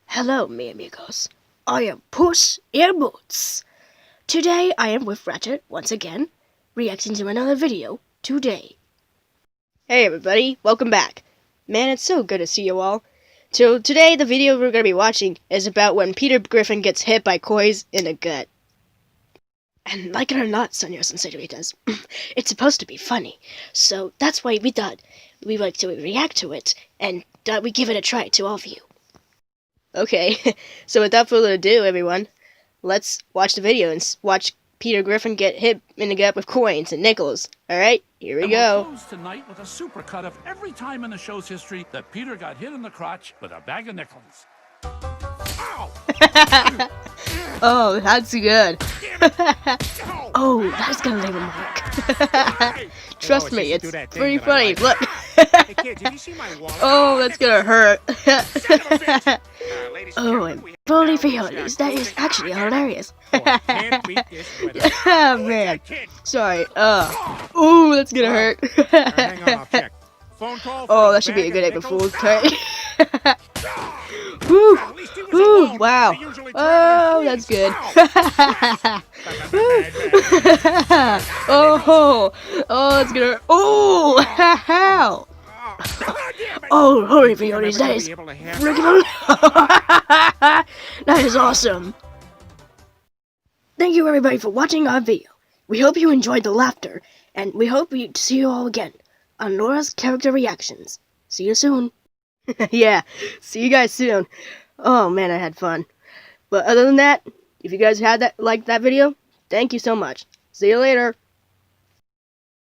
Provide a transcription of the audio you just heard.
Hello, mi amigos. I am Puss in Boots. Today I am with Ratchet once again, reacting to another video today. Hey everybody, welcome back. Man, it's so good to see you all. So today the video we're going to be watching is about when Peter Griffin gets hit by coins in the gut. And like it or not, señores and señoritas, it's supposed to be funny. So that's why we thought we'd like to react to it, and we give it a try to all of you. Okay, so without further ado, everyone, let's watch the video and watch Peter Griffin get hit in the gut with coins and nickels. Alright, here we go. We'll close tonight with a supercut of every time in the show's history that Peter got hit in the crotch with a bag of nickels. Ow! Oh, that's good. Oh, that's gonna leave a mark. Trust me, it's pretty funny. Look. Hey kid, did you see my wallet? Oh, that's gonna hurt. Ladies Oh, and fully feelings. That is actually hilarious. can't beat this weather. Oh, man. Sorry. Ooh, that's gonna hurt. Hang on, I'll check. Phone call. Oh, that should be a good April Fool's prank. Woo! Woo! Wow! Oh, that's good. Oh! Oh, that's gonna. Oh! How? Oh, holy peonies! That is freaking. That is awesome. Thank you everybody for watching our video. We hope you enjoyed the laughter, and we hope to see you all again on Laura's character reactions. See you soon. Yeah, see you guys soon. Oh man, I had fun. But other than that, if you guys had liked that video, thank you so much. See you later.